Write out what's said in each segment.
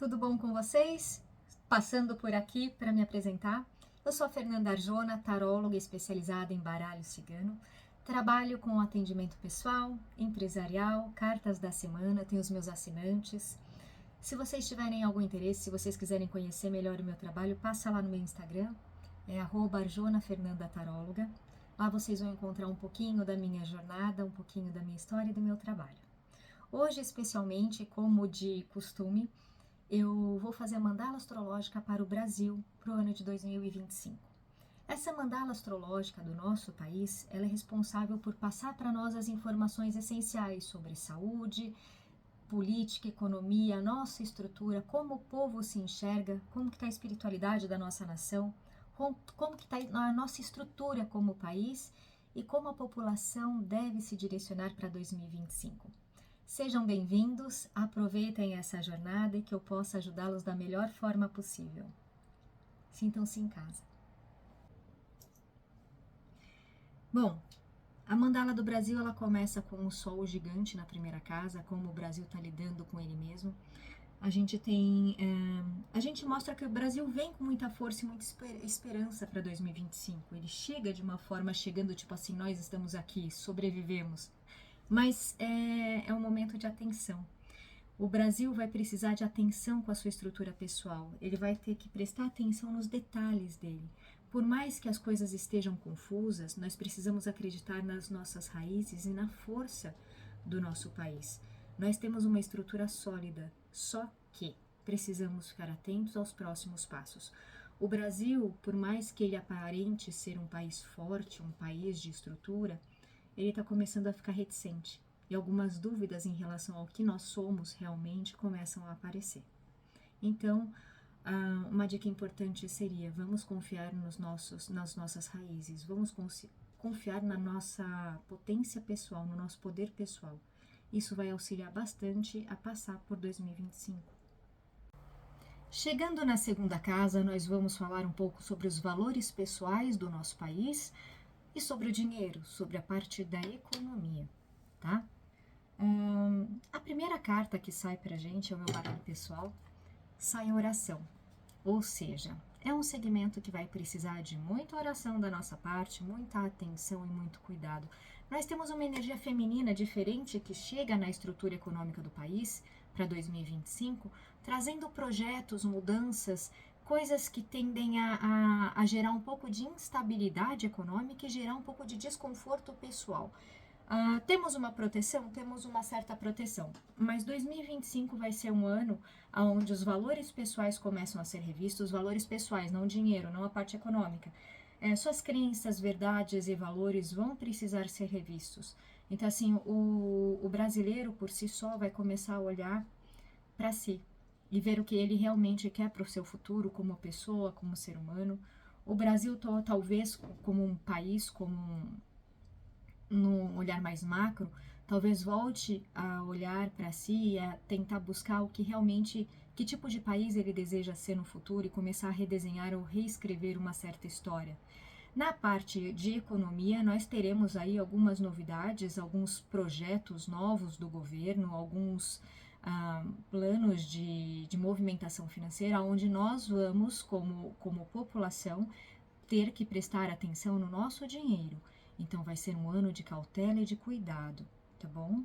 tudo bom com vocês? Passando por aqui para me apresentar. Eu sou a Fernanda Arjona, taróloga especializada em baralho cigano. Trabalho com atendimento pessoal, empresarial, cartas da semana, tenho os meus assinantes. Se vocês tiverem algum interesse, se vocês quiserem conhecer melhor o meu trabalho, passa lá no meu Instagram, é @arjonafernandataróloga. Lá vocês vão encontrar um pouquinho da minha jornada, um pouquinho da minha história e do meu trabalho. Hoje, especialmente, como de costume, eu vou fazer a mandala astrológica para o Brasil para o ano de 2025. Essa mandala astrológica do nosso país, ela é responsável por passar para nós as informações essenciais sobre saúde, política, economia, nossa estrutura, como o povo se enxerga, como que está a espiritualidade da nossa nação, como que está a nossa estrutura como país e como a população deve se direcionar para 2025. Sejam bem-vindos, aproveitem essa jornada e que eu possa ajudá-los da melhor forma possível. Sintam-se em casa. Bom, a mandala do Brasil ela começa com um sol gigante na primeira casa, como o Brasil está lidando com ele mesmo. A gente mostra que o Brasil vem com muita força e muita esperança para 2025. Ele chega de uma forma chegando tipo assim, nós estamos aqui, sobrevivemos. Mas é um momento de atenção. O Brasil vai precisar de atenção com a sua estrutura pessoal. Ele vai ter que prestar atenção nos detalhes dele. Por mais que as coisas estejam confusas, nós precisamos acreditar nas nossas raízes e na força do nosso país. Nós temos uma estrutura sólida, só que precisamos ficar atentos aos próximos passos. O Brasil, por mais que ele aparente ser um país forte, um país de estrutura, ele está começando a ficar reticente e algumas dúvidas em relação ao que nós somos realmente começam a aparecer. Então, uma dica importante seria, vamos confiar nas nossas raízes, vamos confiar na nossa potência pessoal, no nosso poder pessoal. Isso vai auxiliar bastante a passar por 2025. Chegando na segunda casa, nós vamos falar um pouco sobre os valores pessoais do nosso país, e sobre o dinheiro, sobre a parte da economia, tá? A primeira carta que sai pra gente é o meu baralho pessoal, sai em oração. Ou seja, é um segmento que vai precisar de muita oração da nossa parte, muita atenção e muito cuidado. Nós temos uma energia feminina diferente que chega na estrutura econômica do país para 2025, trazendo projetos, mudanças, coisas que tendem a gerar um pouco de instabilidade econômica e gerar um pouco de desconforto pessoal. Temos uma proteção? Temos uma certa proteção, mas 2025 vai ser um ano onde os valores pessoais começam a ser revistos, os valores pessoais, não o dinheiro, não a parte econômica. Suas crenças, verdades e valores vão precisar ser revistos. Então, assim, o brasileiro por si só vai começar a olhar para si e ver o que ele realmente quer para o seu futuro como pessoa, como ser humano. O Brasil, talvez, como um país, num olhar mais macro, talvez volte a olhar para si e a tentar buscar o que realmente, que tipo de país ele deseja ser no futuro e começar a redesenhar ou reescrever uma certa história. Na parte de economia, nós teremos aí algumas novidades, alguns projetos novos do governo, alguns planos de movimentação financeira, onde nós vamos, como população, ter que prestar atenção no nosso dinheiro. Então, vai ser um ano de cautela e de cuidado, tá bom?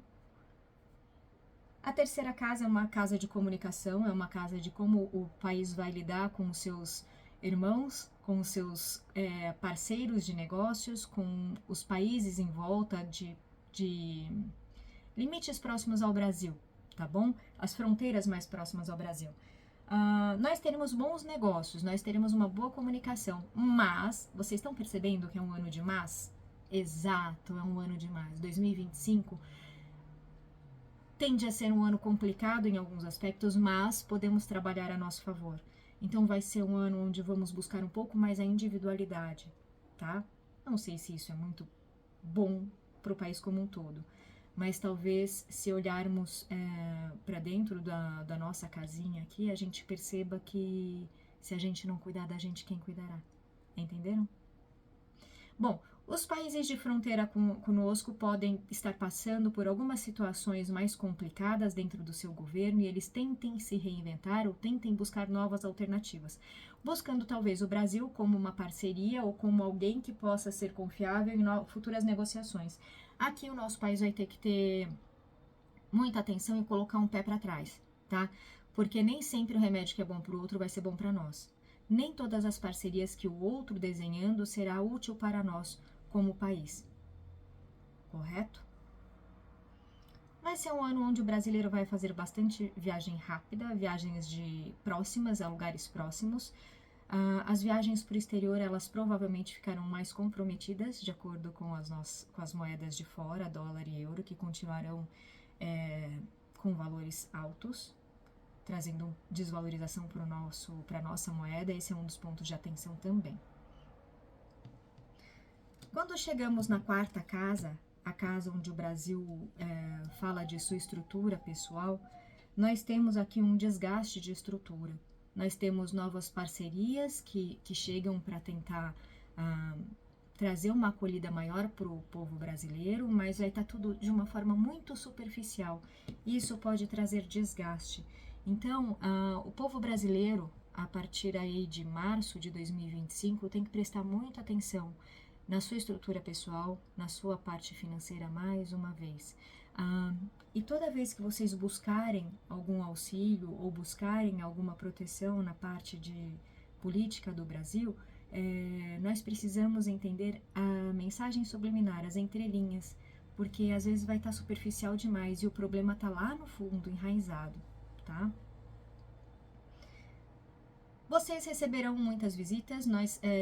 A terceira casa é uma casa de comunicação, é uma casa de como o país vai lidar com os seus irmãos, com os seus parceiros de negócios, com os países em volta de limites próximos ao Brasil, tá bom? As fronteiras mais próximas ao Brasil. Nós teremos bons negócios, nós teremos uma boa comunicação, mas vocês estão percebendo que é um ano de mas? Exato, é um ano de mas. 2025 tende a ser um ano complicado em alguns aspectos, mas podemos trabalhar a nosso favor. Então vai ser um ano onde vamos buscar um pouco mais a individualidade, tá? Não sei se isso é muito bom para o país como um todo, mas talvez se olharmos para dentro da nossa casinha aqui, a gente perceba que se a gente não cuidar da gente, quem cuidará? Entenderam? Bom, Os países de fronteira conosco podem estar passando por algumas situações mais complicadas dentro do seu governo e eles tentem se reinventar ou tentem buscar novas alternativas, buscando talvez o Brasil como uma parceria ou como alguém que possa ser confiável em futuras negociações. Aqui o nosso país vai ter que ter muita atenção e colocar um pé para trás, tá? Porque nem sempre o remédio que é bom para o outro vai ser bom para nós. Nem todas as parcerias que o outro desenhando será útil para nós como país, correto? Vai ser um ano onde o brasileiro vai fazer bastante viagem rápida, viagens próximas a lugares próximos. As viagens para o exterior, elas provavelmente ficarão mais comprometidas, de acordo com as moedas de fora, dólar e euro, que continuarão com valores altos, trazendo desvalorização para a nossa moeda. Esse é um dos pontos de atenção também. Quando chegamos na quarta casa, a casa onde o Brasil fala de sua estrutura pessoal, nós temos aqui um desgaste de estrutura. Nós temos novas parcerias que chegam para tentar trazer uma acolhida maior para o povo brasileiro, mas vai estar tudo de uma forma muito superficial. Isso pode trazer desgaste. Então, o povo brasileiro, a partir aí de março de 2025, tem que prestar muita atenção na sua estrutura pessoal, na sua parte financeira mais uma vez. E toda vez que vocês buscarem algum auxílio ou buscarem alguma proteção na parte de política do Brasil, nós precisamos entender a mensagem subliminar, as entrelinhas, porque às vezes vai estar superficial demais e o problema está lá no fundo, enraizado, tá? Vocês receberão muitas visitas,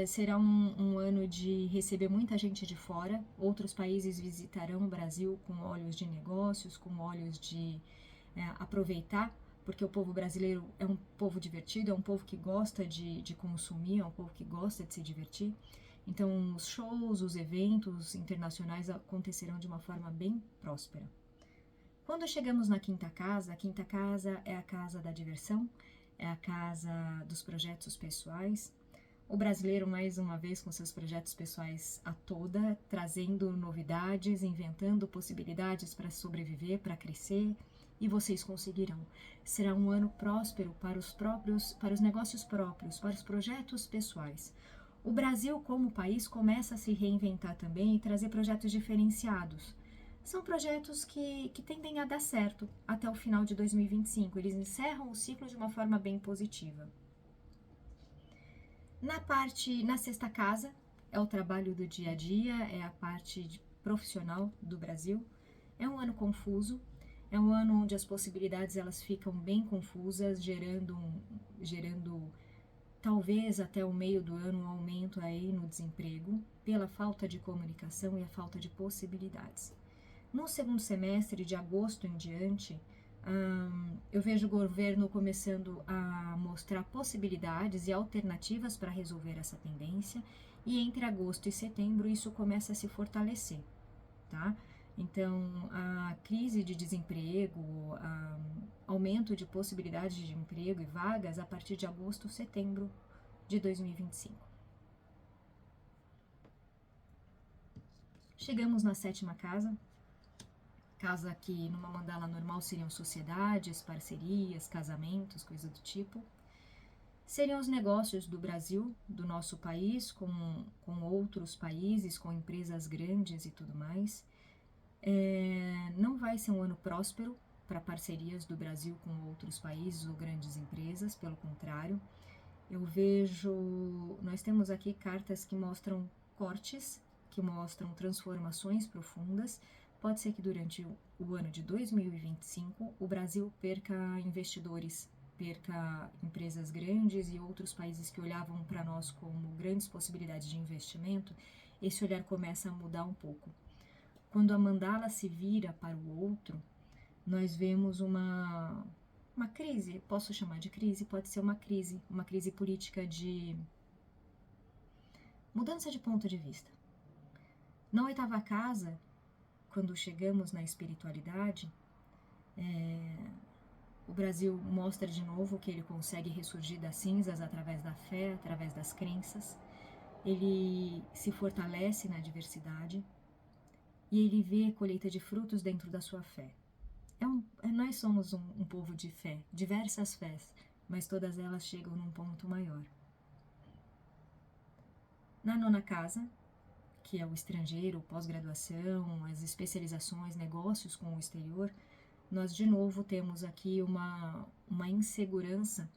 será um ano de receber muita gente de fora, outros países visitarão o Brasil com olhos de negócios, com olhos de aproveitar, porque o povo brasileiro é um povo divertido, é um povo que gosta de consumir, é um povo que gosta de se divertir. Então, os shows, os eventos internacionais acontecerão de uma forma bem próspera. Quando chegamos na quinta casa, a quinta casa é a casa da diversão, é a casa dos projetos pessoais. O brasileiro, mais uma vez, com seus projetos pessoais a toda, trazendo novidades, inventando possibilidades para sobreviver, para crescer, e vocês conseguirão. Será um ano próspero para os negócios próprios, para os projetos pessoais. O Brasil, como país, começa a se reinventar também e trazer projetos diferenciados. São projetos que tendem a dar certo até o final de 2025. Eles encerram o ciclo de uma forma bem positiva. Na sexta casa, é o trabalho do dia a dia, é a parte profissional do Brasil. É um ano confuso, é um ano onde as possibilidades elas ficam bem confusas, gerando talvez até o meio do ano um aumento aí no desemprego, pela falta de comunicação e a falta de possibilidades. No segundo semestre, de agosto em diante, eu vejo o governo começando a mostrar possibilidades e alternativas para resolver essa tendência, e entre agosto e setembro isso começa a se fortalecer, tá? Então, a crise de desemprego, aumento de possibilidades de emprego e vagas a partir de agosto, setembro de 2025. Chegamos na sétima casa que numa mandala normal seriam sociedades, parcerias, casamentos, coisa do tipo. Seriam os negócios do Brasil, do nosso país, com outros países, com empresas grandes e tudo mais. Não vai ser um ano próspero para parcerias do Brasil com outros países ou grandes empresas, pelo contrário. Nós temos aqui cartas que mostram cortes, que mostram transformações profundas. Pode ser que durante o ano de 2025 o Brasil perca investidores, perca empresas grandes e outros países que olhavam para nós como grandes possibilidades de investimento. Esse olhar começa a mudar um pouco. Quando a mandala se vira para o outro, nós vemos uma crise, posso chamar de crise, pode ser uma crise política de mudança de ponto de vista. Na oitava casa, quando chegamos na espiritualidade, o Brasil mostra de novo que ele consegue ressurgir das cinzas através da fé, através das crenças. ele se fortalece na diversidade e ele vê a colheita de frutos dentro da sua fé. Nós somos um povo de fé, diversas fés, mas todas elas chegam num ponto maior. Na nona casa, que é o estrangeiro, pós-graduação, as especializações, negócios com o exterior, nós de novo temos aqui uma insegurança.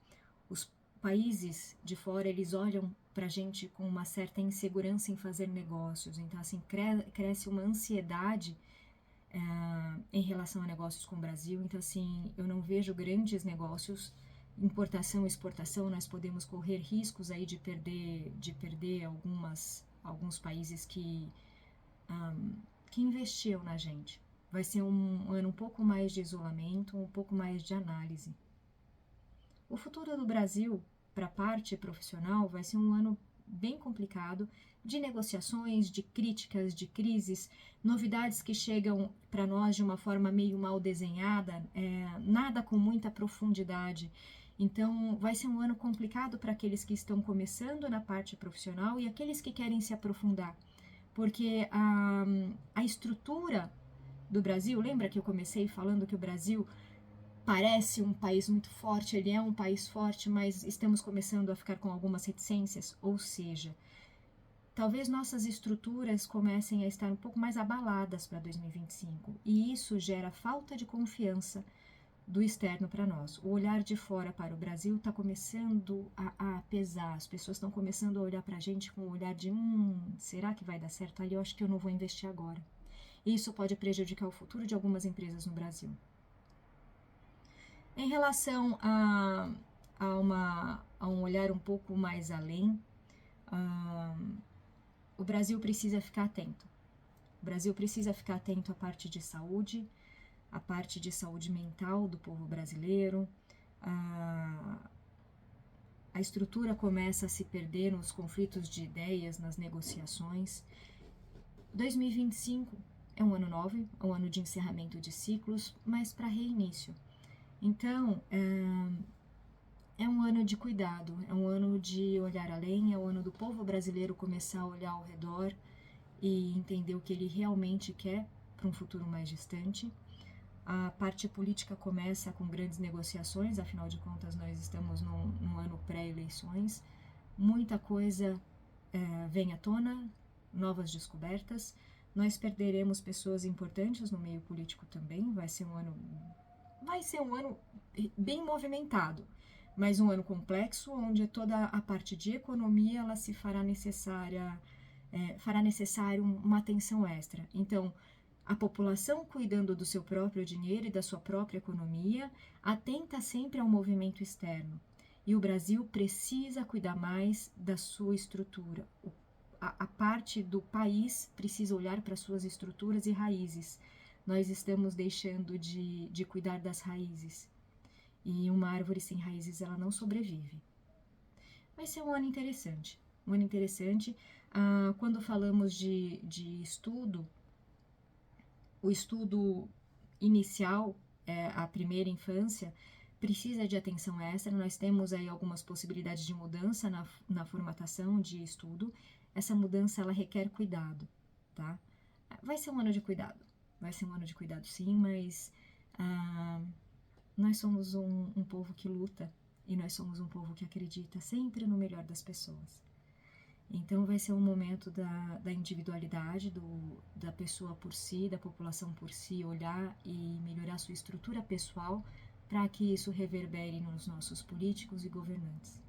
Os países de fora, eles olham para a gente com uma certa insegurança em fazer negócios. Então, assim, cresce uma ansiedade em relação a negócios com o Brasil. Então, assim, eu não vejo grandes negócios, importação e exportação, nós podemos correr riscos aí de perder alguns países que investiam na gente. Vai ser um ano um pouco mais de isolamento, um pouco mais de análise. O futuro do Brasil, para a parte profissional, vai ser um ano bem complicado, de negociações, de críticas, de crises, novidades que chegam para nós de uma forma meio mal desenhada, nada com muita profundidade. Então, vai ser um ano complicado para aqueles que estão começando na parte profissional e aqueles que querem se aprofundar, porque a estrutura do Brasil, lembra que eu comecei falando que o Brasil parece um país muito forte, ele é um país forte, mas estamos começando a ficar com algumas reticências, ou seja, talvez nossas estruturas comecem a estar um pouco mais abaladas para 2025, e isso gera falta de confiança do externo para nós. O olhar de fora para o Brasil está começando a pesar, as pessoas estão começando a olhar para a gente com o olhar de será que vai dar certo ali? Eu acho que eu não vou investir agora. Isso pode prejudicar o futuro de algumas empresas no Brasil. Em relação a um olhar um pouco mais além, o Brasil precisa ficar atento. O Brasil precisa ficar atento à parte de saúde, à parte de saúde mental do povo brasileiro. A estrutura começa a se perder nos conflitos de ideias, nas negociações. 2025 é um ano novo, é um ano de encerramento de ciclos, mas para reinício. Então, é um ano de cuidado, é um ano de olhar além, é o ano do povo brasileiro começar a olhar ao redor e entender o que ele realmente quer para um futuro mais distante. A parte política começa com grandes negociações, afinal de contas nós estamos num ano pré-eleições. Muita coisa vem à tona, novas descobertas. Nós perderemos pessoas importantes no meio político também, vai ser um ano bem movimentado, mas um ano complexo, onde toda a parte de economia ela se fará necessário uma atenção extra. Então, a população cuidando do seu próprio dinheiro e da sua própria economia, atenta sempre ao movimento externo. E o Brasil precisa cuidar mais da sua estrutura. A parte do país precisa olhar para suas estruturas e raízes. Nós estamos deixando de cuidar das raízes. E uma árvore sem raízes, ela não sobrevive. Vai ser um ano interessante. Um ano interessante. Quando falamos de estudo, o estudo inicial, a primeira infância, precisa de atenção extra. Nós temos aí algumas possibilidades de mudança na formatação de estudo. Essa mudança, ela requer cuidado, tá? Vai ser um ano de cuidado. Vai ser um ano de cuidado, sim, mas nós somos um povo que luta e nós somos um povo que acredita sempre no melhor das pessoas. Então vai ser um momento da individualidade, da pessoa por si, da população por si, olhar e melhorar sua estrutura pessoal para que isso reverbere nos nossos políticos e governantes.